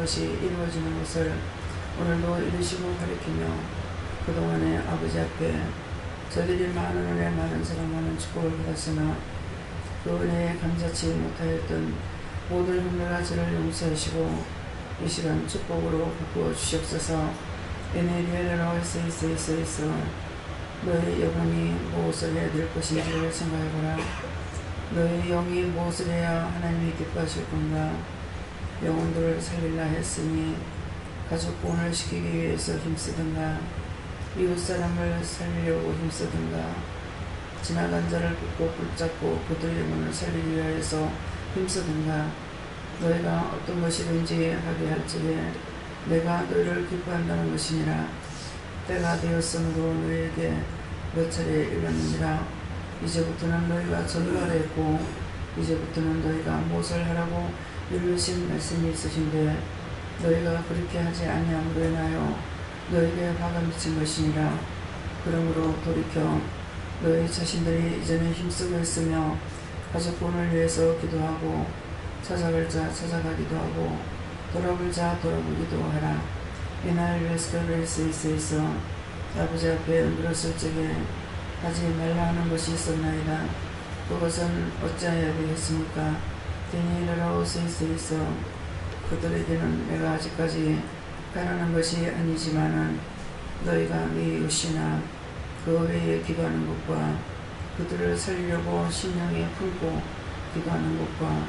것이 이루어지는 것을 오늘도 이루시고 가리키며 그동안에 아버지 앞에 저들이 많은 은혜, 많은 사랑, 많은 축복을 받았으나 그 은혜에 감사치 못하였던 모든 흠내가 저를 용서하시고 이 시간 축복으로 바꾸어 주시옵소서. 에네리엘라로 에세이세이세이서 너의 영혼이 무엇을 해야 될 것인지를 생각해보라. 너의 영이 무엇을 해야 하나님이 기뻐하실 건가. 영혼들을 살리려 했으니 가족 구원을 시키기 위해서 힘쓰든가 이웃사람을 살리려고 힘쓰든가 지나간 자를 붙고 붙잡고 그들의 영혼을 살리기 위해서 힘쓰든가 너희가 어떤 것이든지 하게 할지에 내가 너희를 기뻐한다는 것이니라. 때가 되었으므로 너희에게 몇 차례 일렀느니라. 이제부터는 너희가 전도하라 했고 이제부터는 너희가 무엇을 하라고 이르신 말씀이 있으신데 너희가 그렇게 하지 아니함으로 인하여 너희에게 화가 미친 것이니라. 그러므로 돌이켜 너희 자신들이 이전에 힘쓰고 있으며 가족 구원을 위해서 기도하고 찾아갈 자 찾아가기도 하고 돌아볼 자 돌아보기도 하라. 이날 레스카레스에서 아버지 앞에 물었을 적에 하지 말라 하는 것이 있었나이다. 그것은 어찌하여 되겠습니까? 데니엘라오세이스에서 그들에게는 내가 아직까지 가난한 것이 아니지만은 너희가 네 이웃이나 그 외에 기도하는 것과 그들을 살리려고 심령에 품고 기도하는 것과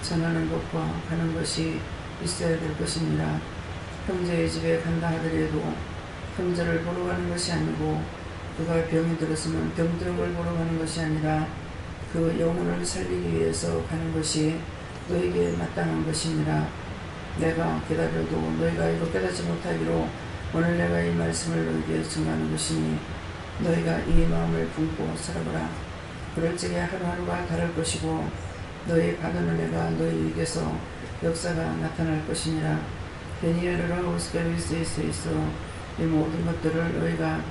전하는 것과 하는 것이 있어야 될 것이니라. 형제의 집에 간다 하더라도 형제를 보러 가는 것이 아니고 그가 병이 들었으면 병든 걸 보러 가는 것이 아니라 그 영혼을 살리기 위해서 가는 것이 너에게 마땅한 것이니라. 내가 기다려도 너희가 이거 깨닫지 못하기로 오늘 내가 이 말씀을 너희에게 증거하는 것이니 너희가 이 마음을 품고 살아보라. 그럴 적에 하루하루가 다를 것이고 너희 받은 은혜가 너희에게서 역사가 나타날 것이니라. 베니에르라 오스케비스에서 이 모든 것들을 너희가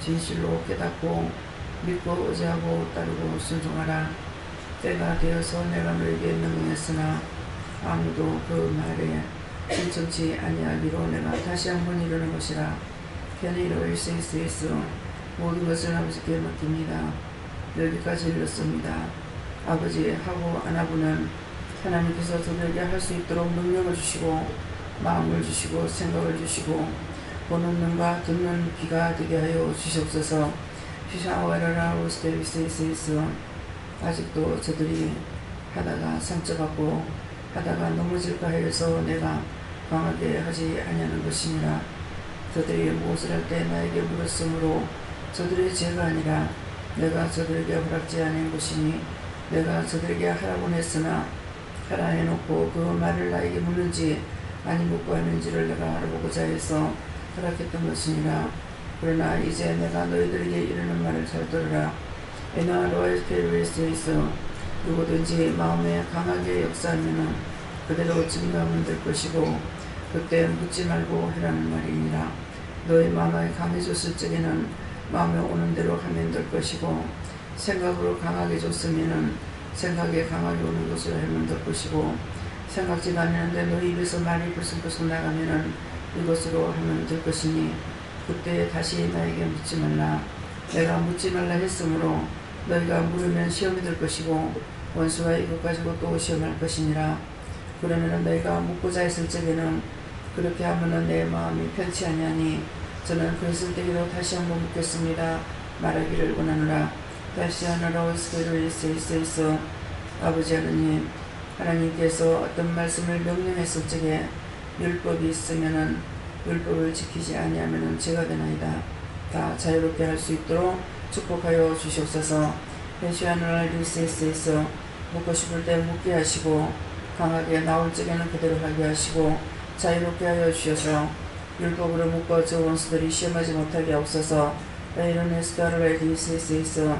진실로 깨닫고 믿고 의지하고 따르고 순종하라. 때가 되어서 내가 너희에게 명령했으나 아무도 그 말에 순종치 아니하기로 내가 다시 한번 이르는 것이라. 베니에르라 오스케비스에서 모든 것을 아버지께 맡깁니다. 여기까지 이르렀습니다. 아버지 하고 안하고는 하나님께서 저들에게 할 수 있도록 능력을 주시고 마음을 주시고 생각을 주시고 보는 눈과 듣는 귀가 되게 하여 주시옵소서. 휘샤와라라 오스테리스에서 아직도 저들이 하다가 상처받고 하다가 넘어질까 해서 내가 강하게 하지 아니하는 것이니라. 저들이 무엇을 할 때 나에게 물었으므로 저들의 죄가 아니라 내가 저들에게 허락지 않은 것이니 내가 저들에게 하라고 했으나 하라 해놓고 그 말을 나에게 묻는지 아니 묻고 하는지를 내가 알아보고자 해서 허락했던 것이니라. 그러나 이제 내가 너희들에게 이르는 말을 잘 들으라. 에나 로에스케르에서 누구든지 마음에 강하게 역사하면 그대로 증거하면 될 것이고 그때 묻지 말고 해라는 말이니라. 너희 마음에 강해졌을 적에는 마음에 오는 대로 하면 될 것이고 생각으로 강하게 줬으면은 생각에 강하게 오는 것을 하면 될 것이고 생각지도 않는데 너희 입에서 말이 불쑥불쑥 나가면은 이것으로 하면 될 것이니 그때 다시 나에게 묻지 말라. 내가 묻지 말라 했으므로 너희가 물으면 시험이 될 것이고 원수가 이것 가지고 또 시험할 것이니라. 그러면은 너희가 묻고자 했을 적에는 그렇게 하면은 내 마음이 편치 아니하니 저는 그랬을 때에도 다시 한번 묻겠습니다. 말하기를 원하노라. 다시 하나로 스케르이스에서 아버지 하느님 하나님께서 어떤 말씀을 명령했을 적에 율법이 있으면은 율법을 지키지 아니하면은 죄가 되나이다. 다 자유롭게 할 수 있도록 축복하여 주시옵소서. 펜시아누라 리세스에서 묻고 싶을 때 묻게 하시고 강하게 나올 적에는 그대로 하게 하시고 자유롭게 하여 주셔서 율법으로 묶어 저 원수들이 시험하지 못하게 하옵소서. 이런 에스카르라 리세스에서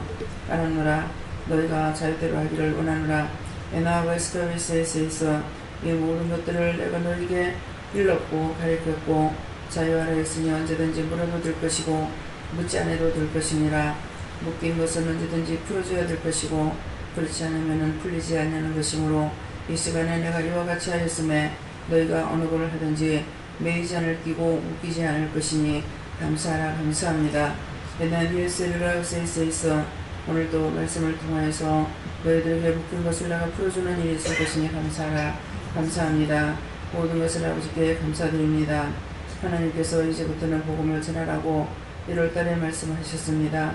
하나노라 너희가 자유대로 하기를 원하노라. 에나와 에스카르에스에서 이 모든 것들을 내가 너희에게 일렀고 가르쳤고 자유하라 했으니 언제든지 물어도 될 것이고 묻지 않아도 될 것이니라. 묶인 것은 언제든지 풀어줘야 될 것이고 그렇지 않으면 풀리지 않는 것이므로 이 시간에 내가 이와 같이 하였음에 너희가 어느 것을 하든지 매이지 않을 끼고 웃기지 않을 것이니 감사하라. 감사합니다. 옛날 예수를 세이스에서 오늘도 말씀을 통하여서 너희들에게 묶인 것을 내가 풀어주는 일이 있을 것이니 감사하라. 감사합니다. 모든 것을 아버지께 감사드립니다. 하나님께서 이제부터는 복음을 전하라고 1월달에 말씀하셨습니다.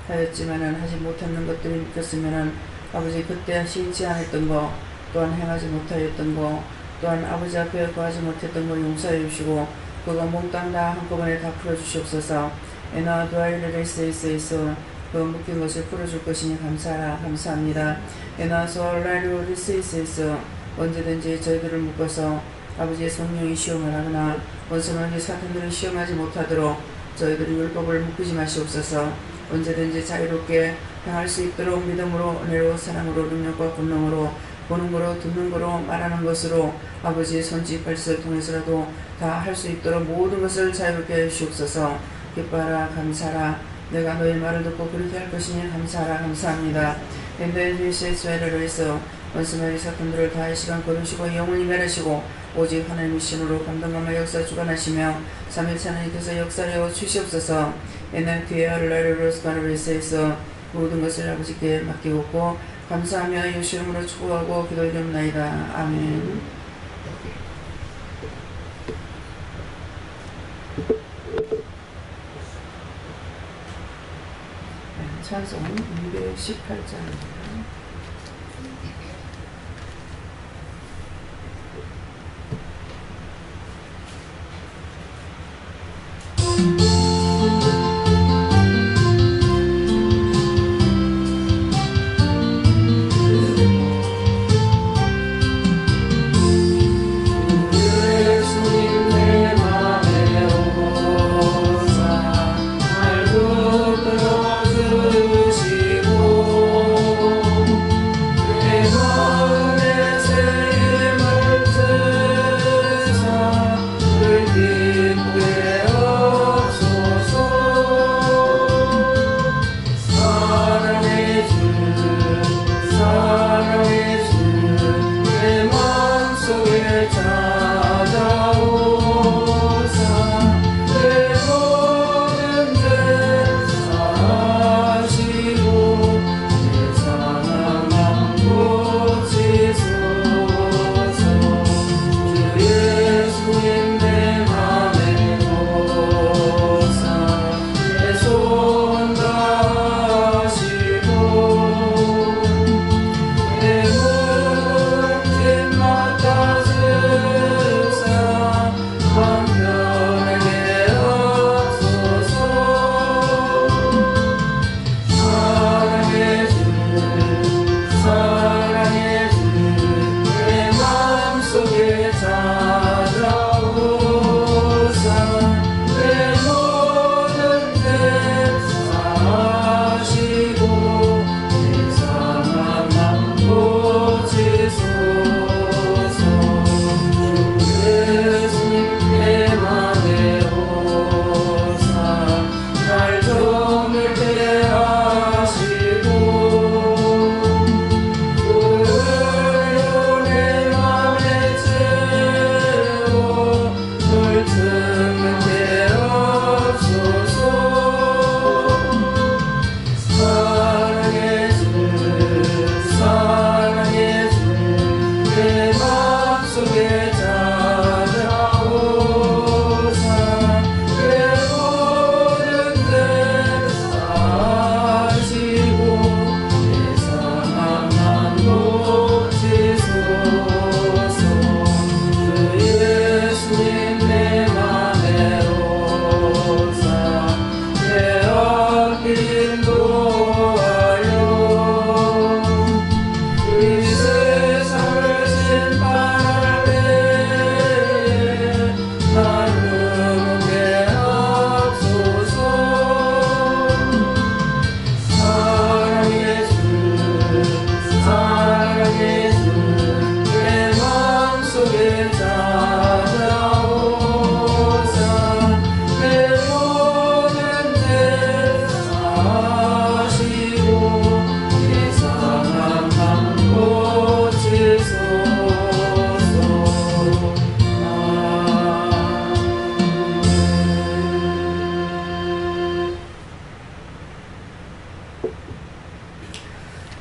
하였지만은 하지 못하는 것들이 믿겼으면은 아버지 그때 시인치 않았던 거, 또한 행하지 못하였던 거, 또한 아버지 앞에 구하지 못했던 거 용서해 주시고 그거 몽땅 다 한꺼번에 다 풀어주시옵소서. 에나 두아일레레스에서 그 묶인 것을 풀어줄 것이니 감사하라. 감사합니다. 에나 소알라리오리스에서 언제든지 저희들을 묶어서 아버지의 성령이 시험을 하거나 원수마귀 사탄들을 시험하지 못하도록 저희들이 율법을 묶이지 마시옵소서. 언제든지 자유롭게 행할 수 있도록 믿음으로 은혜로 사랑으로 능력과 권능으로 보는 거로 듣는 거로 말하는 것으로 아버지의 손짓 발짓을 통해서라도 다 할 수 있도록 모든 것을 자유롭게 해주시옵소서. 기뻐하라. 감사하라. 내가 너의 말을 듣고 그렇게 할 것이니 감사하라. 감사합니다. 엔데일리스에스웨를 위해서 원수마귀 사탄들을 다 이 시간 거두시고 영원히 멸하시고 오직 하나님의 신으로 감동감과 역사 주관하시며 3일차 하나님께서 역사하여 주시옵소서. 옛날 교회 알라르로스바르베스에서 모든 것을 아버지께 맡기옵고 감사하며 예수 이름으로 축복하고 기도드립나이다. 아멘. 찬송 218장입니다.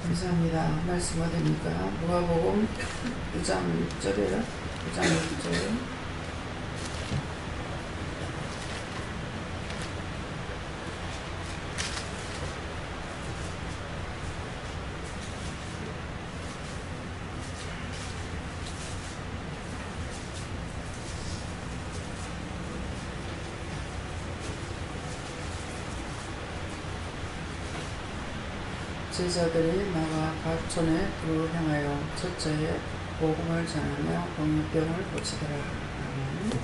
감사합니다. 말씀 어딥니까? 누가복음 9장 6절이에요. 9장 6절. 제자들이 나가 각 촌에 두루 향하여 첫째에 복음을 전하며 병을 고치더라. 아멘.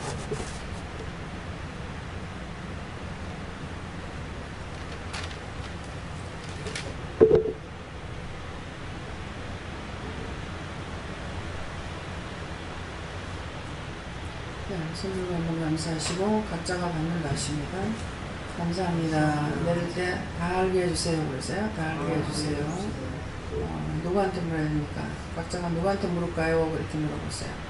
선물로 한번 감사하시고 각자가 받는 날씨입니다. 감사합니다. 내릴 때 다 알게 해주세요. 그러세요? 다 알게 해주세요. 누구한테 물어야 됩니까? 각자가 누구한테 물을까요? 그렇게 물어보세요.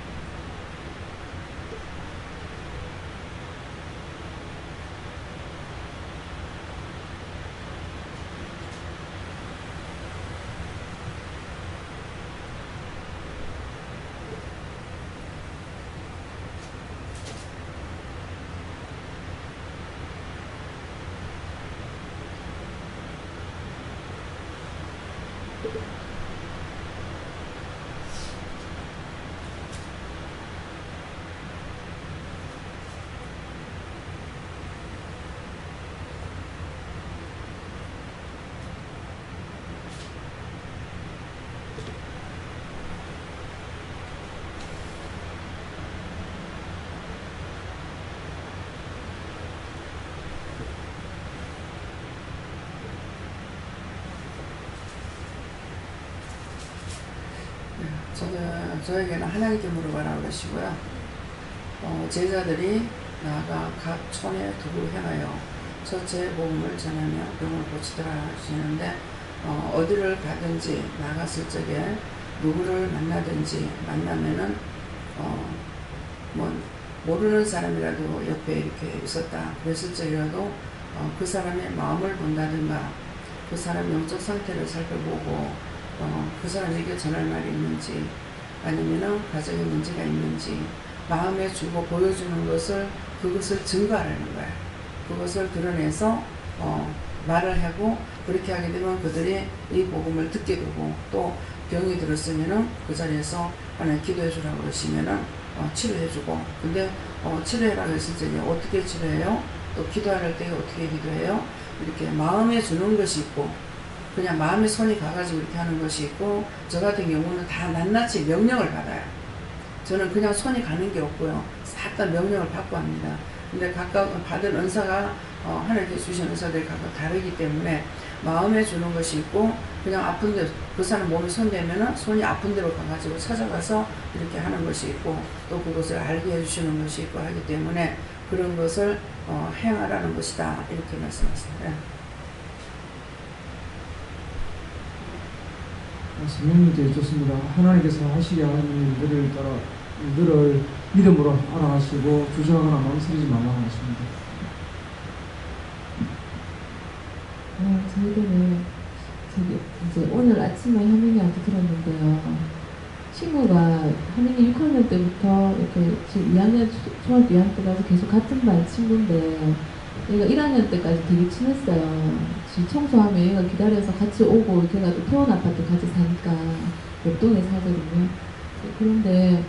저에게는 하나님께 물어봐라 그러시고요. 제자들이 나아가 각 촌에 두루 향하여 첫째 복음을 전하며 병을 고치더라 하시는데, 어디를 가든지 나갔을 적에 누구를 만나든지 만나면은 뭐 모르는 사람이라도 옆에 이렇게 있었다 그랬을 적이라도 그 사람의 마음을 본다든가 그 사람 영적 상태를 살펴보고 그 사람에게 전할 말이 있는지 아니면은 가정에 문제가 있는지 마음에 주고 보여주는 그것을 증거하라는 거야. 그것을 드러내서 말을 하고, 그렇게 하게 되면 그들이 이 복음을 듣게 되고, 또 병이 들었으면은 그 자리에서 하나님 기도해 주라고 그러시면은 치료해 주고, 근데 치료해라고 했을 때 어떻게 치료해요? 또 기도할 때 어떻게 기도해요? 이렇게 마음에 주는 것이 있고, 그냥 마음에 손이 가가지고 이렇게 하는 것이 있고, 저 같은 경우는 다 낱낱이 명령을 받아요. 저는 그냥 손이 가는 게 없고요. 싹 다 명령을 받고 합니다. 근데 각각 받은 은사가 하나님께 주신 은사들이 각각 다르기 때문에 마음에 주는 것이 있고, 그냥 아픈 데, 그 사람 몸에 손대면은 손이 아픈 데로 가가지고 찾아가서 이렇게 하는 것이 있고, 또 그것을 알게 해주시는 것이 있고 하기 때문에 그런 것을 행하라는 것이다. 이렇게 말씀하셨습니다. 성령님께 좋습니다. 하나님께서 하시게 하는 일들을 따라 일들을 믿음으로 알아가시고 주저하거나 망설이지 말라고 하십니다. 저희들은 이제 오늘 아침에 하민이한테 들었는데요. 친구가 하민이 6학년 때부터 이렇게 지금 2학년 중학교 2학년 때까지 계속 같은 반 친구인데, 얘가 1학년 때까지 되게 친했어요. 집 청소하면 얘가 기다려서 같이 오고, 걔가 또 태원 아파트 같이 사니까 옆동에 살거든요. 그런데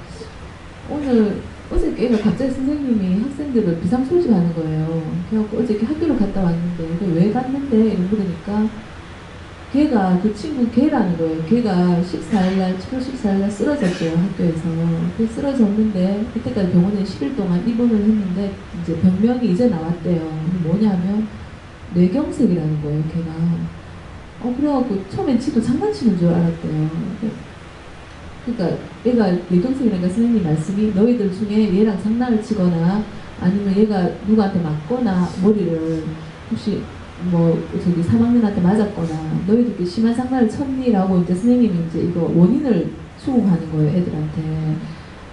어저께 얘가 갑자기 선생님이 학생들을 비상소집하는 거예요. 그래갖고 어저께 학교를 갔다 왔는데, 왜 갔는데? 이러고 물으니까 걔가, 그 친구 걔라는 거예요. 걔가 14일날, 7월 14일날 쓰러졌대요, 학교에서. 그래서 쓰러졌는데, 그때까지 병원에 10일 동안 입원을 했는데, 이제 병명이 이제 나왔대요. 뭐냐면, 뇌경색이라는 거예요, 걔가. 그래갖고 처음엔 지도 장난치는 줄 알았대요. 그러니까 얘가 뇌경색이라니까 선생님 말씀이, 너희들 중에 얘랑 장난을 치거나, 아니면 얘가 누구한테 맞거나, 머리를 혹시 뭐 저기 3학년한테 맞았거나 너희들끼리 심한 상처를 쳤니라고 이제 선생님이 이제 이거 원인을 추궁하는 거예요, 애들한테.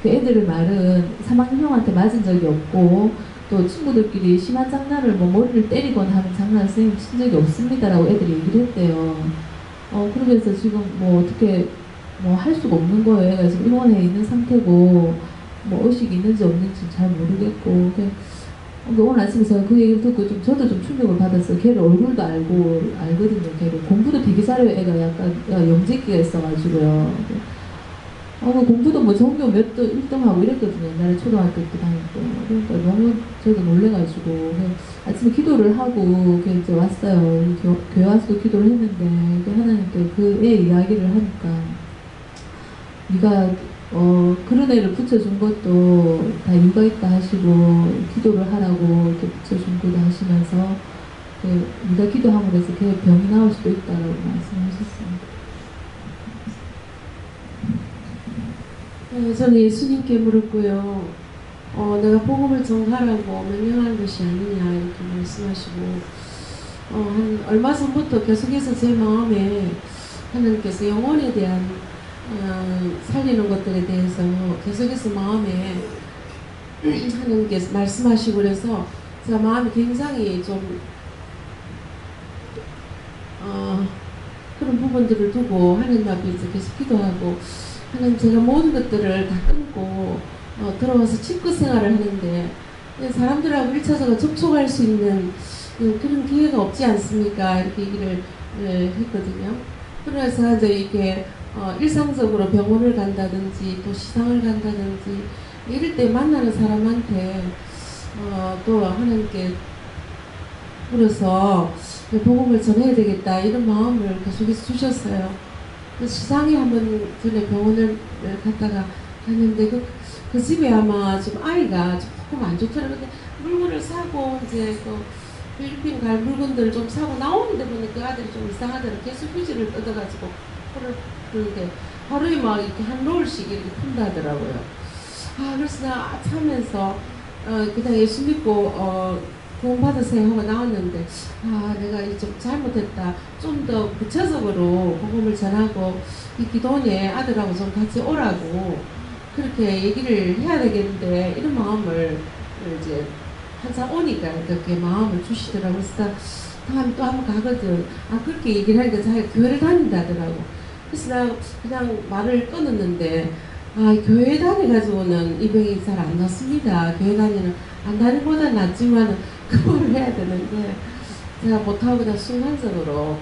그 애들의 말은 3학년 형한테 맞은 적이 없고, 또 친구들끼리 심한 장난을 뭐 머리를 때리거나 하는 장난을 선생님 친 적이 없습니다라고 애들이 얘기를 했대요. 그러면서 지금 뭐 어떻게 뭐 할 수가 없는 거예요. 애가 지금 입원해 있는 상태고 뭐 의식이 있는지 없는지 잘 모르겠고 오늘 아침에 제가 그 얘기를 듣고 저도 좀 충격을 받았어요. 걔를 얼굴도 알거든요. 걔를 공부도 되게 잘해요. 애가 약간 영재기가 있어가지고요. 공부도 뭐 전교 몇 등 1등하고 이랬거든요. 옛날에 초등학교 때 다닐 때. 그러니까 너무 저도 놀래가지고 아침에 기도를 하고 이제 왔어요. 교회 와서도 기도를 했는데 하나님께 그 애 이야기를 하니까 네가 그런 애를 붙여준 것도 다 이유가 있다 하시고 기도를 하라고 이렇게 붙여준 거다 하시면서 네가 기도함으로 해서 걔 병이 나올 수도 있다라고 말씀하셨습니다. 저는 예수님께 물었고요. 내가 복음을 전하라고 명령한 것이 아니냐 이렇게 말씀하시고 한 얼마 전부터 계속해서 제 마음에 하나님께서 영혼에 대한 살리는 것들에 대해서 계속해서 마음에 하나님께서 말씀하시고 그래서 제가 마음이 굉장히 좀 그런 부분들을 두고 하나님 앞에 이제 계속 기도하고 하나님 제가 모든 것들을 다 끊고 들어와서 친구 생활을 하는데 사람들하고 1차적으로 접촉할 수 있는 그런 기회가 없지 않습니까? 이렇게 얘기를 했거든요. 그래서 이제 이렇게 일상적으로 병원을 간다든지 또 시상을 간다든지 이럴 때 만나는 사람한테 또 하나님께 물어서 복음을 전해야 되겠다 이런 마음을 계속해서 주셨어요. 시상에 한번 전에 병원을 갔다가 갔는데 그 집에 아마 좀 아이가 조금 안 좋더라고요. 근데 물건을 사고 이제 그 필리핀 갈 물건들을 좀 사고 나오는데 보니까 그 아들이 좀 이상하더라고요. 계속 휴지를 뜯어가지고 그런데 하루에 막 이렇게 한 롤씩 이렇게 푼다 하더라고요. 그래서 나 하면서 그냥 예수 믿고 구원 받으세요 하고 나왔는데 내가 좀 잘못했다. 좀 더 구체적으로 복음을 전하고 이 기도원에 아들하고 좀 같이 오라고 그렇게 얘기를 해야 되겠는데 이런 마음을 이제 항상 오니까 그렇게 마음을 주시더라고요. 그래서 다음에 또 한번 가거든. 그렇게 얘기를 하니까 자기가 교회를 다닌다더라고. 그래서 나 그냥 말을 끊었는데 교회 다녀가지고는 이 병이 잘 안 낫습니다. 교회 다니는 안 다니보다 낫지만 그걸 해야 되는데 제가 못하고 그냥 순간적으로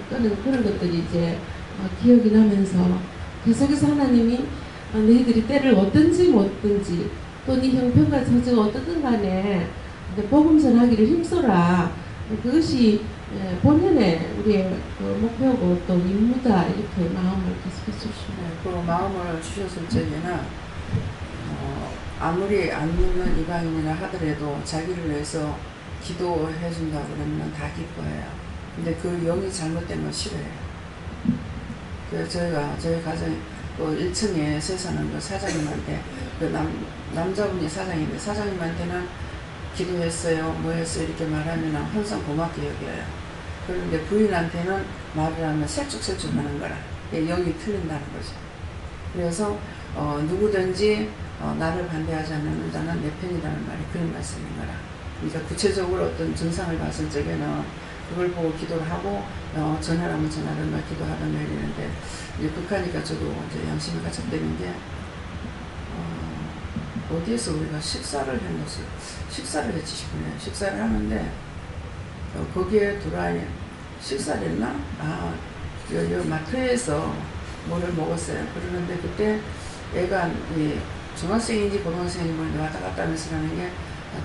끊은 그런 것들이 이제 기억이 나면서 계속해서 하나님이 너희들이 때를 얻든지 못든지 또 네 형편과 처지가 어떻든 간에 복음 전하기를 힘써라. 그것이 본연의 우리의 목표고 또 임무다 이렇게 마음을 계속해서 주십니다. 그 마음을 주셨을 적에는 아무리 안 믿는 이방인이라 하더라도 자기를 위해서 기도해 준다 그러면 다 기뻐해요. 근데 그 영이 잘못된 건 싫어해요. 그래서 저희 가정 1층에 세 사는 그 사장님한테 남자분이 사장인데 사장님한테는 기도했어요, 뭐 했어요 이렇게 말하면 항상 고맙게 여겨요. 그런데 부인한테는 말을 하면 설쭉설쭉 하는 거라 영이 틀린다는 거죠. 그래서 누구든지 나를 반대하지 않는 자는 내 편이라는 말이 그런 말씀인 거라. 그러니까 구체적으로 어떤 증상을 봤을 적에는 그걸 보고 기도를 하고 전하라면 전하든가 기도하든가 이러는데 이제 극하니까 저도 이제 양심이 가책되는 게 어디에서 우리가 식사를 해놓았어요. 식사를 했지 싶으네요. 식사를 하는데 거기에 들어와야 식사를 했나? 여 마트에서 뭐를 먹었어요. 그러는데 그때 애가 중학생인지 고등학생인지 모르는데 왔다 갔다 하면서 가는 게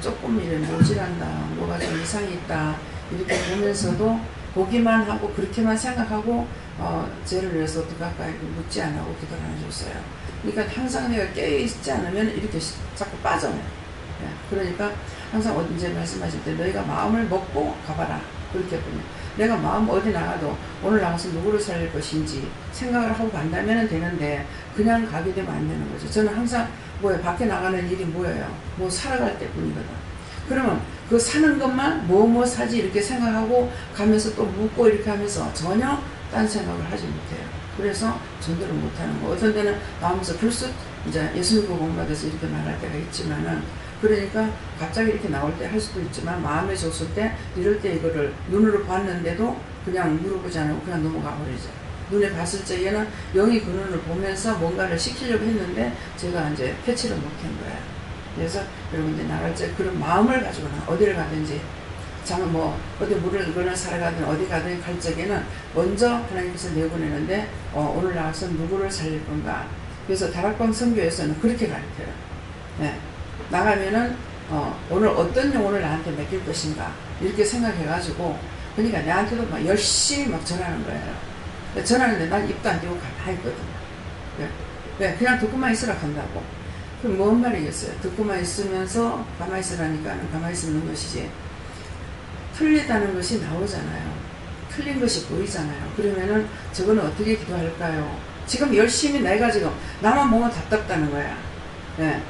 조금 이래 모질한다, 뭐가 좀 이상이 있다 이렇게 보면서도 보기만 하고 그렇게만 생각하고 쟤를 위해서 어떻게 할까 묻지 않고 기도를 안 해줬어요. 그러니까 항상 내가 깨어있지 않으면 이렇게 자꾸 빠져요. 그러니까 항상 이제 말씀하실 때 너희가 마음을 먹고 가봐라 그렇게 보면 내가 마음 어디 나가도 오늘 나가서 누구를 살릴 것인지 생각을 하고 간다면 되는데 그냥 가게 되면 안 되는 거죠. 저는 항상 밖에 나가는 일이 뭐예요? 살아갈 때뿐이거든. 그러면 그 사는 것만 뭐 사지 이렇게 생각하고 가면서 또 묻고 이렇게 하면서 전혀 딴 생각을 하지 못해요. 그래서 전도를 못하는 거. 어떤 때는 나오면서 불쑥 이제 예수님 복음받아서 이렇게 말할 때가 있지만은 그러니까 갑자기 이렇게 나올 때 할 수도 있지만 마음에 줬을 때 이럴 때 이거를 눈으로 봤는데도 그냥 물어보지 않고 그냥 넘어가 버리죠. 눈에 봤을 적에는 영이 그 눈을 보면서 뭔가를 시키려고 했는데 제가 이제 캐치를 못한 거예요. 그래서 여러분 이제 나갈 때 그런 마음을 가지고는 어디를 가든지 뭐 어디 물을 그런 살아가든 어디 가든 갈 적에는 먼저 하나님께서 내보내는데 오늘 나와서 누구를 살릴 건가. 그래서 다락방 선교에서는 그렇게 가르쳐요. 네. 나가면은 오늘 어떤 영혼을 나한테 맡길 것인가 이렇게 생각해가지고 그러니까 내한테도 막 열심히 막 전하는 거예요. 전하는데 난 입도 안 띄고 가만히 있거든요. 왜? 그냥 듣고만 있으라 한다고. 그럼 뭔 말이겠어요? 듣고만 있으면서 가만히 있으라니까는 가만히 있는 것이지. 틀리다는 것이 나오잖아요. 틀린 것이 보이잖아요. 그러면은 저거는 어떻게 기도할까요? 지금 열심히 내가 지금 나만 보면 답답다는 거야. 예.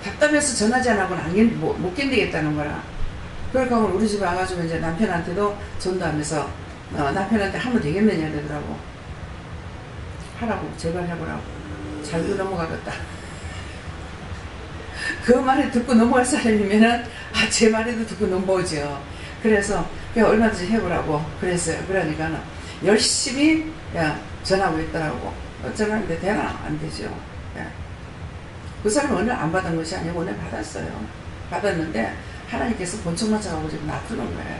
답답해서 전하지 않고는 못 견디겠다는 거라. 그러니까 우리 집에 와가지고 이제 남편한테도 전도하면서 남편한테 하면 되겠느냐 이러더라고. 하라고 제발 해보라고. 잘도 넘어가겠다. 그 말을 듣고 넘어갈 사람이면은 제 말에도 듣고 넘어오죠. 그래서 그냥 얼마든지 해보라고 그랬어요. 그러니까는 열심히 전하고 있더라고. 전하는데 되나? 안 되죠. 그 사람은 은혜 안 받은 것이 아니고 은혜 받았어요. 받았는데 하나님께서 본청만 잡고 지금 놔두는 거예요.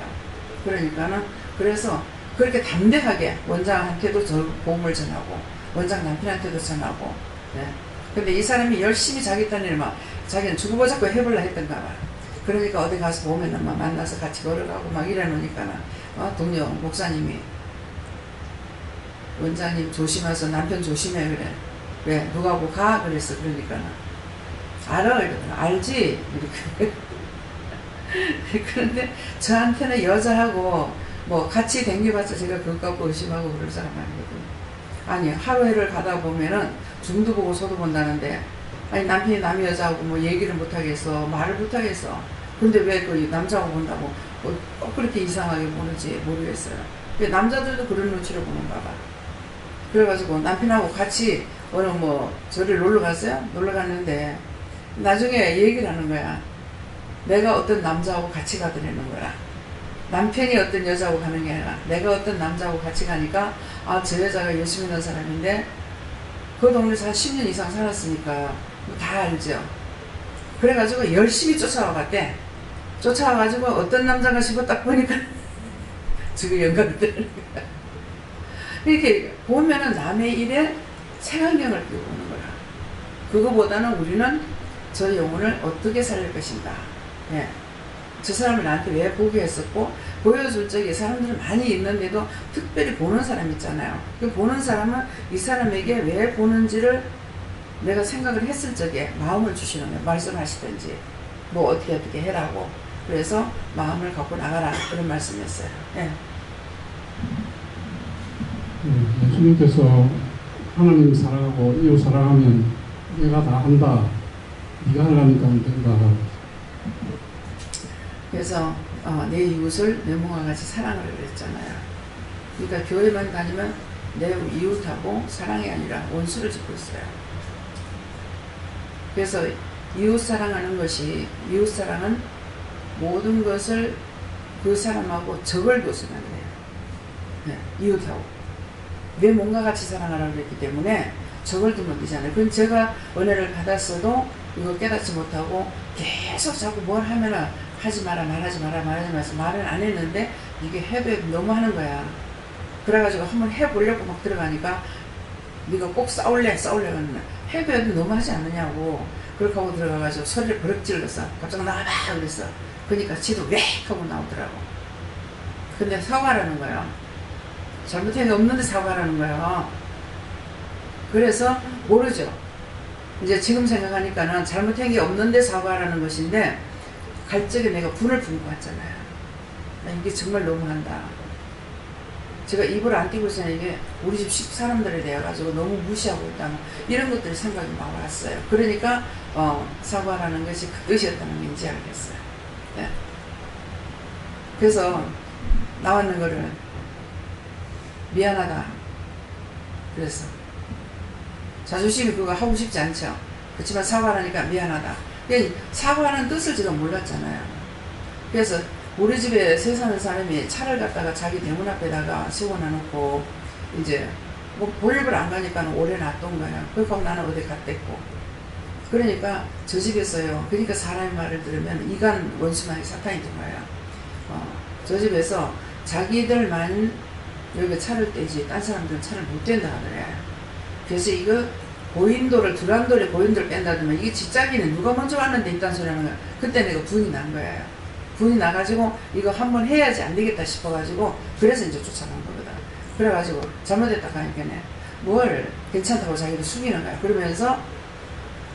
그러니까는 그래서 그렇게 담대하게 원장한테도 저 복음을 전하고 원장 남편한테도 전하고. 근데 이 사람이 열심히 자기 딴 일만 자기는 주고받고 해볼라 했던가 봐. 그러니까 어디 가서 보면은 막 만나서 같이 걸어가고 막 이래 놓으니까는 동료 목사님이 원장님 조심해서 남편 조심해 그래. 왜 누가하고 가 그랬어. 그러니까는 알아 이러더라. 알지 이렇게. 그런데 저한테는 여자하고 뭐 같이 댕겨봤자 제가 그것 갖고 의심하고 그럴 사람 아니거든요. 아니 하루해를 가다 보면은 중도 보고 소도 본다는데 아니 남편이 남의 여자하고 뭐 얘기를 못하겠어. 말을 못하겠어. 근데 왜 그 남자하고 본다고 꼭 그렇게 이상하게 보는지 모르겠어요. 남자들도 그런 눈치로 보는가 봐. 그래가지고 남편하고 같이 오늘 뭐 저를 놀러 갔어요. 놀러 갔는데 나중에 얘기를 하는 거야. 내가 어떤 남자하고 같이 가더라는 거야. 남편이 어떤 여자하고 가는 게 아니라 내가 어떤 남자하고 같이 가니까 저 여자가 예수 믿는 사람인데 그 동네에서 한 10년 이상 살았으니까 다 알죠. 그래가지고 열심히 쫓아와 갔대. 쫓아와가지고 어떤 남자가 싶어 딱 보니까 지금 영감이 되는 거야. 이렇게 보면은 남의 일에 색안경을 끼고 오는 거야. 그거보다는 우리는 저 영혼을 어떻게 살릴 것인가. 저 사람을 나한테 왜 보게 했었고 보여줄 적에 사람들은 많이 있는데도 특별히 보는 사람 있잖아요. 그 보는 사람은 이 사람에게 왜 보는지를 내가 생각을 했을 적에 마음을 주시는 거예요. 말씀하시든지 뭐 어떻게 해라고. 그래서 마음을 갖고 나가라 그런 말씀이었어요. 예수님께서 하나님 사랑하고 이웃 사랑하면 내가 다 한다. 네가 하려니까 안 된다. 그래서 내 이웃을 내 몸과 같이 사랑을 그랬잖아요. 그러니까 교회만 다니면 내 이웃하고 사랑이 아니라 원수를 짓고 있어요. 그래서 이웃 사랑하는 것이 이웃 사랑은 모든 것을 그 사람하고 적을 둬서는 안 돼요. 이웃하고 내 몸과 같이 사랑하라고 그랬기 때문에 적을 두면 되잖아요. 그럼 제가 은혜를 받았어도 이거 깨닫지 못하고 계속 자꾸 뭘 하면은 하지 마라 말하지 마라 말하지 마서 말은 안 했는데 이게 해도 너무 하는 거야. 그래가지고 한번 해보려고 막 들어가니까 네가 꼭 싸울래 하면 해도 너무 하지 않느냐고 그렇게 하고 들어가가지고 소리를 버럭 질렀어. 갑자기 나와봐 그랬어. 그러니까 지도 왜 하고 나오더라고. 근데 사과하라는 거야. 잘못한 게 없는데 사과하라는 거야. 그래서 모르죠. 이제 지금 생각하니까는 잘못한 게 없는데 사과하라는 것인데 갈 적에 내가 분을 품고 왔잖아요. 이게 정말 너무한다. 제가 입을 안 띄고 있으니 이게 우리 집 사람들에 대해 가지고 너무 무시하고 있다. 이런 것들이 생각이 막 왔어요. 그러니까 사과라는 것이 그 뜻이었다는 게 이제 알겠어요. 그래서 나왔는 거를 미안하다. 그래서 자존심이 그거 하고 싶지 않죠. 그렇지만 사과하니까 미안하다. 사과하는 뜻을 제가 몰랐잖아요. 그래서 우리 집에 새 사는 사람이 차를 갖다가 자기 대문 앞에다가 세워놔놓고 이제 뭐 볼일을 안 가니까 오래 놔둔 거야. 그러니까 나는 어디 갔댔고. 그러니까 저 집에서요. 그러니까 사람의 말을 들으면 이간 원수만이 사탄이 된 거예요. 저 집에서 자기들만 여기 차를 떼지 딴 사람들은 차를 못 뗀다 하더래. 그래서 이거 고인돌을 두란돌에 고인돌을 뺀다더만 이게 지짜기는 누가 먼저 왔는데 있다는 소리 하는 거야. 그때 내가 분이 난 거예요. 분이 나가지고 이거 한번 해야지 안 되겠다 싶어가지고 그래서 이제 쫓아간 거거든. 그래가지고 잘못했다 하니까네 뭘 괜찮다고 자기를 숙이는 거야. 그러면서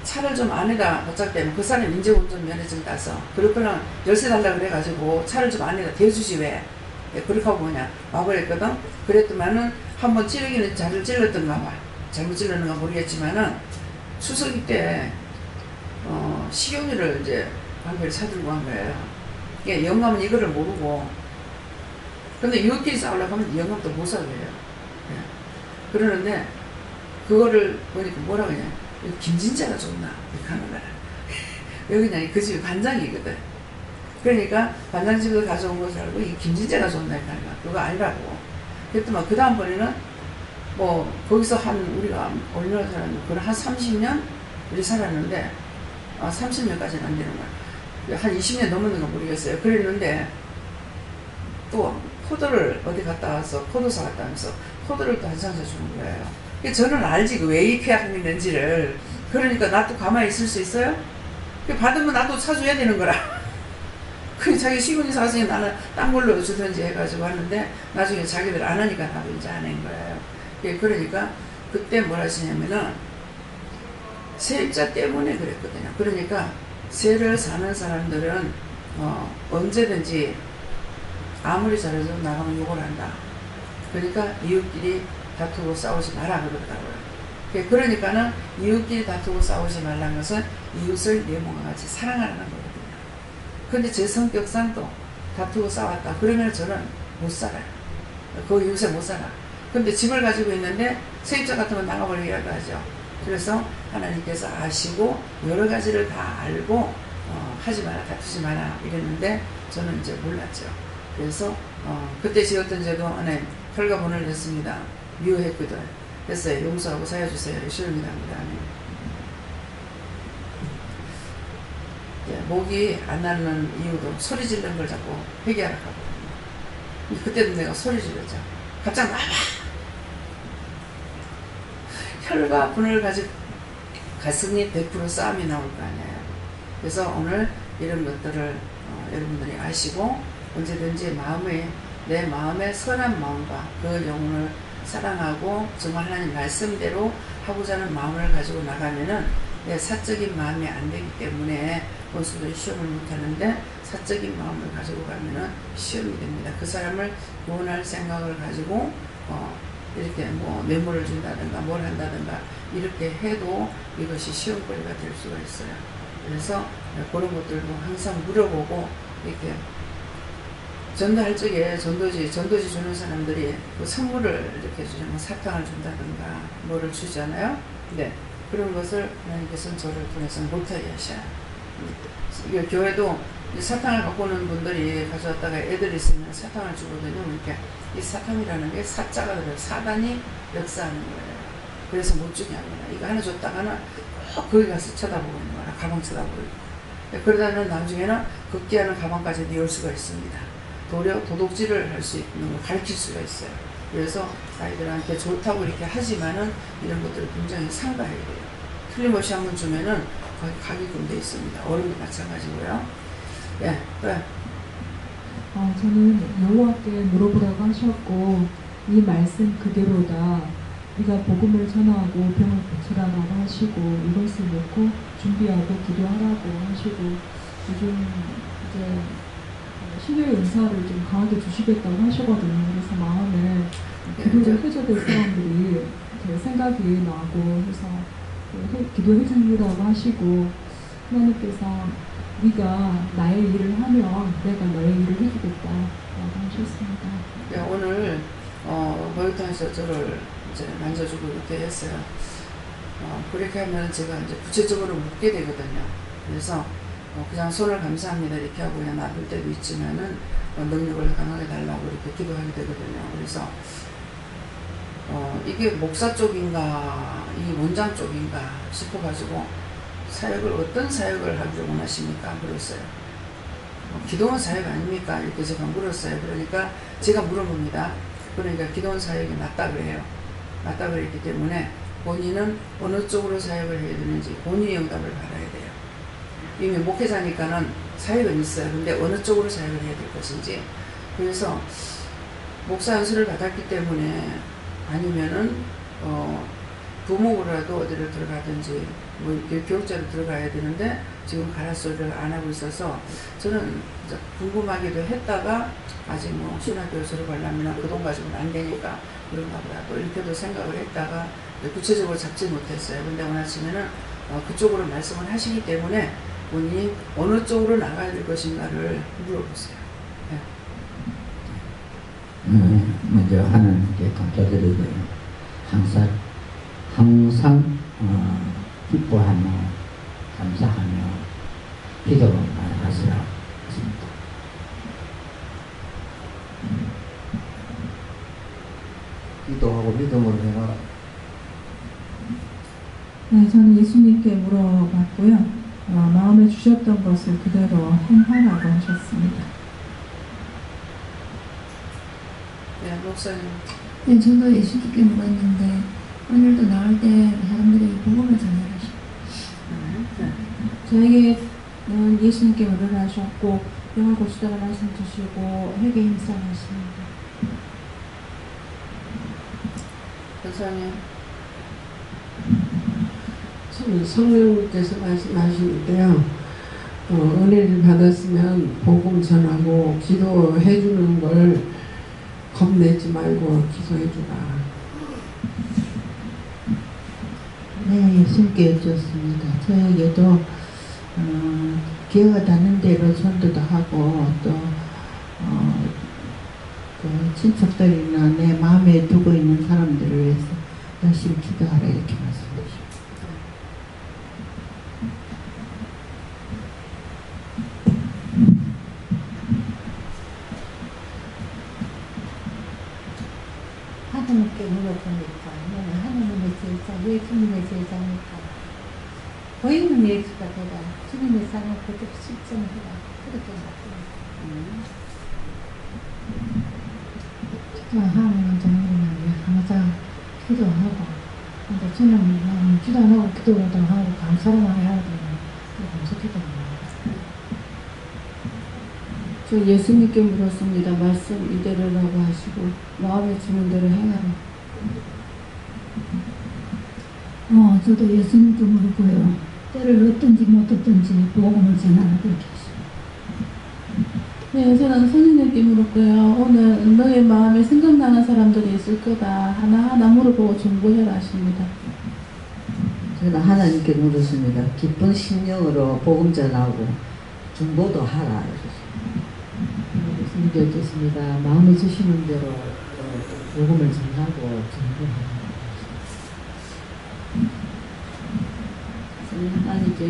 차를 좀 안에다 바짝 대면 그 사람이 인재운전 면허증 따서 그렇거나 열쇠 달라고 그래가지고 차를 좀 안에다 대주지 왜. 그렇게 하고 뭐냐 와버렸거든. 그랬더만은 한번 찌르기는 자를 찔렀던가 봐. 잘못 찔렀는가 모르겠지만은 추석이 때 식용유를 이제 방배를 사들고 한 거예요. 그러니까 영감은 이거를 모르고 근데 이웃끼리 싸우려고 하면 영감도 못 사게 해요. 그러는데 그거를 보니까 뭐라고 하냐 김진자가 좋나 이렇게 하는 거야. 여기 그냥 그 집이 반장이거든. 그러니까 반장집에서 가져온 것을 알고 이 김진자가 좋나 이렇게 하는 거야. 그거 아니라고. 그랬더만 그 다음번에는 뭐 거기서 한 우리가 얼마나 살았는데 그걸 한 30년 우리 살았는데 30년까지는 안 되는 거야. 한 20년 넘었는가 모르겠어요. 그랬는데 또 포도를 어디 갔다 와서 포도사 갔다 와서 포도를 또 한 상자 주는 거예요. 저는 알지 왜 이렇게 하는지를. 그러니까 나도 가만히 있을 수 있어요? 받으면 나도 사줘야 되는 거라. 그 자기 시군이 사서 나는 딴 걸로 주든지 해가지고 하는데 나중에 자기들 안 하니까 나도 이제 안 한 거예요. 그러니까 그때 뭐라 하시냐면은 세입자 때문에 그랬거든요. 그러니까 세를 사는 사람들은 언제든지 아무리 잘해도 나가면 욕을 한다. 그러니까 이웃끼리 다투고 싸우지 마라 그러더라고요. 그러니까는 이웃끼리 다투고 싸우지 말라는 것은 이웃을 내 몸과 같이 사랑하라는 거거든요. 근데 제 성격상도 다투고 싸웠다. 그러면 저는 못 살아요. 그 이웃에 못 살아. 근데 집을 가지고 있는데 세입자 같으면 나가버리기라도 하죠. 그래서 하나님께서 아시고 여러 가지를 다 알고 하지 마라 다투지 마라 이랬는데 저는 이제 몰랐죠. 그래서 그때 지었던 죄도 하나님 혈가본을 냈습니다. 미워했거든. 됐어요. 용서하고 사여주세요. 시험이랍니다. 목이 안 나는 이유도 소리 지르는 걸 자꾸 회개하라고 하거든요. 그때도 내가 소리 질렀죠. 갑자기 나와! 혈과 분을 가지고 가슴이 100% 싸움이 나올 거 아니에요. 그래서 오늘 이런 것들을 여러분들이 아시고 언제든지 내 마음의 선한 마음과 그 영혼을 사랑하고 정말 하나님 말씀대로 하고자 하는 마음을 가지고 나가면은 내 사적인 마음이 안 되기 때문에 원수들이 시험을 못하는데 사적인 마음을 가지고 가면은 시험이 됩니다. 그 사람을 구원할 생각을 가지고 이렇게 뭐 뇌물을 준다든가 뭘 한다든가 이렇게 해도 이것이 시험거리가 될 수가 있어요. 그래서 그런 것들도 항상 물어보고 이렇게 전도할 적에 전도지 주는 사람들이 그 선물을 이렇게 주면 사탕을 준다든가 뭐를 주잖아요. 네. 그런 것을 하나님께서는 저를 통해서 못하게 하셔요. 교회도 사탕을 갖고 오는 분들이 가져왔다가 애들이 있으면 사탕을 주거든요. 이렇게 이 사탕이라는 게 사자가 들어요. 사단이 역사하는 거예요. 그래서 못 주게 합니다. 이거 하나 줬다가는 꼭 거기 가서 쳐다보고 있는 거야. 가방 쳐다보고 있고. 그러다는 나중에는 급기야는 가방까지 뉘을 수가 있습니다. 도리어 도둑질을 할 수 있는 걸 가르칠 수가 있어요. 그래서 아이들한테 좋다고 이렇게 하지만은 이런 것들을 굉장히 삼가해야 돼요. 틀림없이 한번 주면은 거기 가게끔 돼 있습니다. 어른도 마찬가지고요. 예, 그래. 저는 여호와께 물어보라고 하셨고 이 말씀 그대로다. 네가 복음을 전하고 병을 고치라고 하시고 이것을 먹고 준비하고 기도하라고 하시고 요즘 이제 신의 은사를 좀 강하게 주시겠다고 하시거든요. 그래서 마음에 기도를 해줘야 될 사람들이 생각이 나고 해서 기도해 주라고 하시고 하나님께서 네가 나의 일을 하면 내가 너의 일을 해주겠다라고 하셨습니다. 네, 오늘 목욕탕에서 저를 이제 만져주고 이렇게 했어요. 그렇게 하면 제가 이제 구체적으로 묻게 되거든요. 그래서 그냥 손을 감사합니다 이렇게 하고 그냥 놔둘 때도 있지만은 능력을 강하게 달라고 이렇게 기도하게 되거든요. 그래서 이게 목사 쪽인가 이 원장 쪽인가 싶어가지고 어떤 사역을 하기를 원하십니까? 물었어요. 기도원 사역 아닙니까? 이렇게 제가 물었어요. 그러니까 제가 물어봅니다. 그러니까 기도원 사역이 맞다 그래요. 맞다 그랬기 때문에 본인은 어느 쪽으로 사역을 해야 되는지 본인의 응답을 받아야 돼요. 이미 목회자니까는 사역은 있어요. 근데 어느 쪽으로 사역을 해야 될 것인지. 그래서 목사 연수를 받았기 때문에 아니면은 부목으로라도 어디를 들어가든지 뭐 이렇게 교육자로 들어가야 되는데 지금 가라소리를 안 하고 있어서 저는 궁금하기도 했다가 아직 뭐 신학교수로 가려면 그 돈 가지고는 안 되니까 그런가 보다 또 이렇게도 생각을 했다가 구체적으로 잡지 못했어요. 근데 원하시면은 그쪽으로 말씀을 하시기 때문에 본인이 어느 쪽으로 나가야 될 것인가를 물어보세요. 네. 먼저 하나님께 감사드리고요. 항상 기뻐하며 감사하며 기도를 많이 하시라고 했습니다. 기도하고 믿음으로 행하라. 네, 저는 예수님께 물어봤고요. 마음에 주셨던 것을 그대로 행하라고 하셨습니다. 네, 목사님. 네, 저도 예수님께 물었는데 오늘도 나올 때 사람들에게 복음을 전하라시고 저에게는 예수님께 물으라 하셨고 영을 고치다가 말씀 주시고 회개 힘싸하십니다. 권사님. 성령님께서 말씀하시는데요. 은혜를 받았으면 복음 전하고 기도해 주는 걸 겁내지 말고 기도해 주라. 네, 예수님께 여쭈었습니다. 저에게도 기회가 닿는 대로 전도도 하고 또 그 친척들이나 내 마음에 두고 있는 사람들을 위해서 열심히 기도하라 이렇게 말씀하셨습니다. 하나님께 물어보니까 너는 하나님의 제자, 왜 주님의 제자입니까? 보이는 예수가 되라. 주님의 삶을 그대로 실천해라. 그렇게 말씀하셨습니다. 기도하는 정도는 항상 기도하고 근데 저는 기도하고 기도도 하고 감사를 많이 하거든요. 감사 기도합니다. 저 예수님께 물었습니다. 말씀 이대로라고 하시고 마음에 주는 대로 행하라. 저도 예수님께 물고요. 때를 얻든지 못 얻든지 복음을 전하라 그렇게 하시고. 네, 저는 선생님께 물었고요. 오늘 너의 마음에 생각나는 사람들이 있을 거다. 하나하나 물어보고 정보해라 하십니다. 저는 하나님께 물었습니다. 기쁜 심령으로 복음 전하고 중보도 하라. 예수님께 여쭙습니다. 마음에 주시는 대로 복음을 전하고 중보하라. 하나님께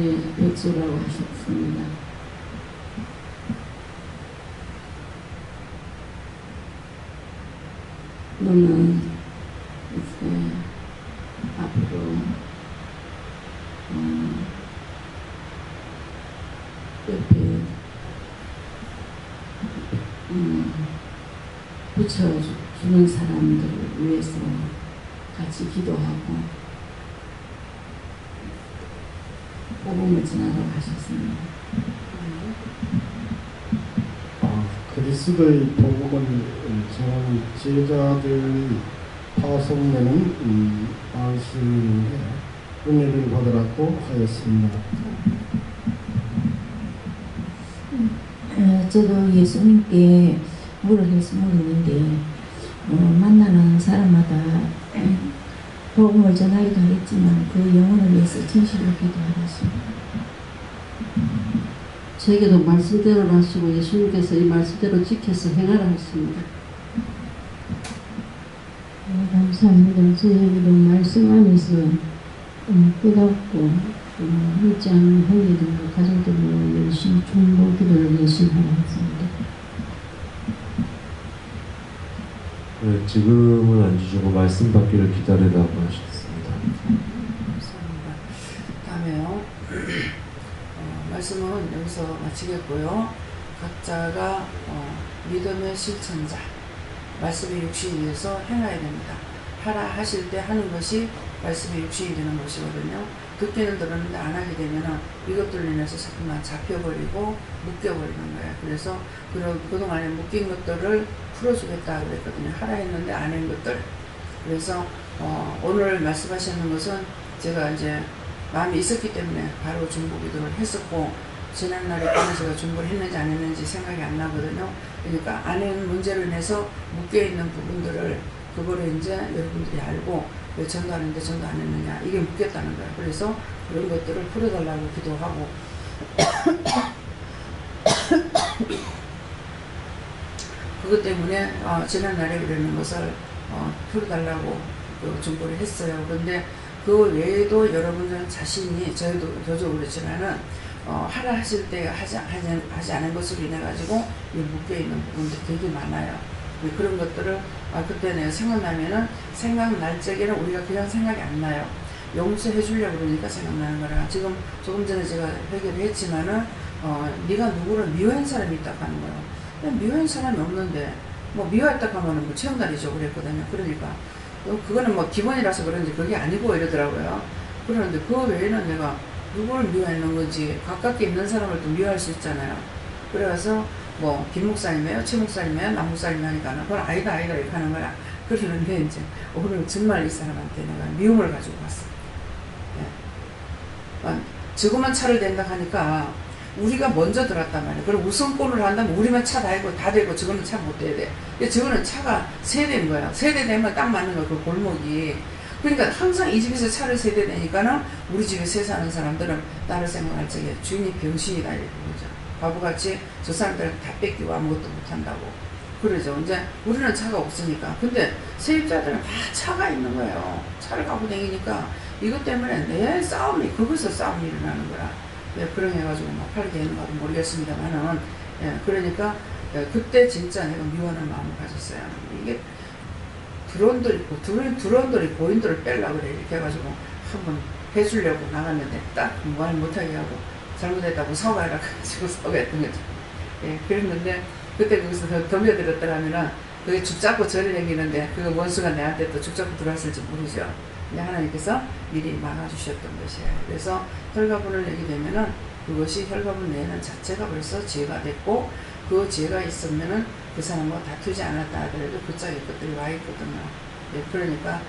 여쭈라고 하셨습니다. 너는 이제 앞으로 옆에 붙여주는 사람들을 위해서 같이 기도하고 복음을 전하러 가셨습니다. 그리스도의 복음을 전하는 제자들이 파송되는 방식의 은혜를 받으라고 하였습니다. 저도 예수님께 물었는데 만나는 사람마다 복음을 전하기도 하겠지만 그 영혼을 위해서 진실로 기도하겠습니다. 저에게도 말씀대로 하시고 예수님께서 이 말씀대로 지켜서 행하라 하십니다. 네, 감사합니다. 저에게도 말씀 안에서 깨닫고 믿지 않는 형제들과 가족들과 열심히 중보 기도를 열심히 하라 했습니다. 네, 지금은 안 주시고 말씀 받기를 기다리라고 하셨습니다. 감사합니다. 다음에요. 말씀은 여기서 마치겠고요. 각자가 믿음의 실천자, 말씀의 육신이 되어서 행해야 됩니다. 하라 하실 때 하는 것이 말씀의 육신이 되는 것이거든요. 듣기는 들었는데 안 하게 되면 이것들로 인해서 자꾸만 잡혀버리고 묶여버리는 거예요. 그래서 그동안에 묶인 것들을 풀어주겠다 그랬거든요. 하라 했는데 안 한 것들. 그래서 오늘 말씀하시는 것은 제가 이제 마음이 있었기 때문에 바로 중보기도를 했었고, 지난날에 제가 중보를 했는지 안 했는지 생각이 안 나거든요. 그러니까 안 한 문제로 인해서 묶여있는 부분들을 그거를 이제 여러분들이 알고 왜 전도하는데 전도 안 했느냐, 이게 묶였다는 거예요. 그래서 그런 것들을 풀어달라고 기도하고 그것 때문에 지난날에 그러는 것을 풀어달라고 중보를 했어요. 그런데 그 외에도 여러분들 자신이, 저도 그렇지만은 하라 하실 때 하지 않은 것으로 인해 가지고 묶여있는 부분들이 되게 많아요. 그런 것들을 그때 내가 생각나면은, 생각날 적에는 우리가 그냥 생각이 안 나요. 용서해 주려고 그러니까 생각나는 거라. 지금 조금 전에 제가 회개를 했지만은 네가 누구를 미워한 사람이 있다고 하는 거예요. 미워한 사람이 없는데 뭐 미워했다고 하면은 뭐 체험날이죠 그랬거든요. 그러니까 그거는 뭐 기본이라서 그런지 그게 아니고 이러더라고요. 그러는데 그 외에는 내가 누구를 미워하는 건지, 가깝게 있는 사람을 또 미워할 수 있잖아요. 그래서 뭐 김 목사님이에요, 최 목사님이에요, 남 목사님이 하니까 그건 아니다 이렇게 하는 거야. 그러는데 이제 오늘 정말 이 사람한테 내가 미움을 가지고 갔어. 예. 저거만 차를 댄다 하니까 우리가 먼저 들었단 말이에요. 그럼 우선권을 한다면 우리만 차 다 되고 저거는 차 못 돼야 돼. 저거는 차가 세 대인 거야. 세 대 되면 딱 맞는 거야, 그 골목이. 그러니까 항상 이 집에서 차를 세 대 되니까는 우리 집에 세 사는 사람들은 나를 생각할 적에 주인이 병신이다 이렇게 그러죠. 바보같이 저 사람들은 다 뺏기고 아무것도 못한다고 그러죠. 이제 우리는 차가 없으니까. 근데 세입자들은 다 차가 있는 거예요. 차를 갖고 다니니까 이것 때문에 내 싸움이, 거기서 싸움이 일어나는 거야. 그런 해가지고 막 팔게 되는가 모르겠습니다만은, 그러니까 그때 진짜 내가 미워하는 마음을 가졌어요. 이게 드론도 있고 드론들이 고인들을 빼려고 그래. 이렇게 해가지고 한번 해주려고 나갔는데 딱 말 못하게 하고 잘못했다고 사과해라 가지고 사과했던 거죠. 그랬는데 그때 거기서 덤벼들었더라면은 그게 죽 잡고 저리 다니는데 그 원수가 내한테 또 죽 잡고 들어왔을지 모르죠. 하나님께서 미리 막아주셨던 것이에요. 그래서 혈가분을 내게 되면은 그것이 혈가분 내는 자체가 벌써 죄가 됐고, 그 죄가 있으면은 그 사람과 다투지 않았다 하더라도 그 짝에 것들이 와 있거든요. 그러니까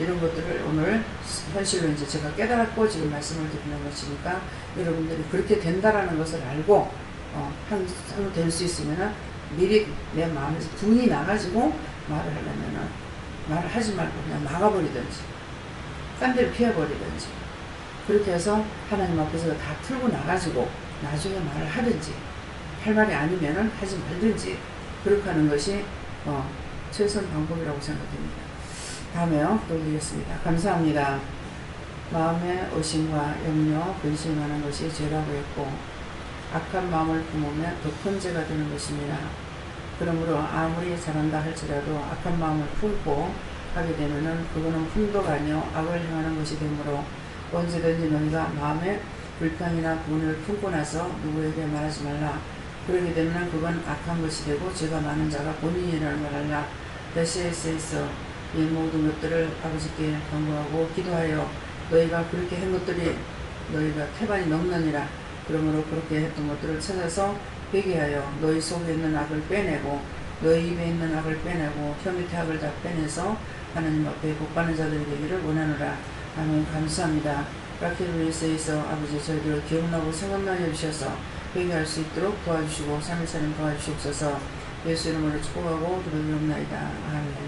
이런 것들을 오늘 현실로 이제 제가 깨달았고 지금 말씀을 드리는 것이니까 여러분들이 그렇게 된다라는 것을 알고 될 수 있으면은 미리 내 마음에서 분이 나가지고 말을 하려면은 말을 하지 말고 그냥 막아버리든지 딴 데를 피해버리든지 그렇게 해서 하나님 앞에서 다 풀고 나가지고 나중에 말을 하든지, 할 말이 아니면은 하지 말든지 그렇게 하는 것이 최선 방법이라고 생각됩니다. 다음에요 또 드리겠습니다. 감사합니다. 마음의 의심과 염려, 근심하는 것이 죄라고 했고 악한 마음을 품으면 더 큰 죄가 되는 것입니다. 그러므로 아무리 잘한다 할지라도 악한 마음을 품고 하게 되면은 그거는 품도가 아니요 악을 행하는 것이 되므로 언제든지 너희가 마음에 불평이나 분을 품고 나서 누구에게 말하지 말라. 그러게 되면 그건 악한 것이 되고 죄가 많은 자가 본인이라는 걸 알라. 베세에서 이 모든 것들을 아버지께 간구하고 기도하여 너희가 그렇게 한 것들이 너희가 태반이 넘느니라. 그러므로 그렇게 했던 것들을 찾아서 회개하여 너희 속에 있는 악을 빼내고 너희 입에 있는 악을 빼내고 혀 밑에 악을 다 빼내서 하나님 앞에 복받는 자들이 되기를 원하노라. 아멘. 감사합니다. 라케르에서 아버지 저희들을 기억나고 생각나게 해주셔서 회개할 수 있도록 도와주시고 3일차림 도와주시옵소서. 예수 이름으로 축복하고 기도드리옵나이다. 아멘.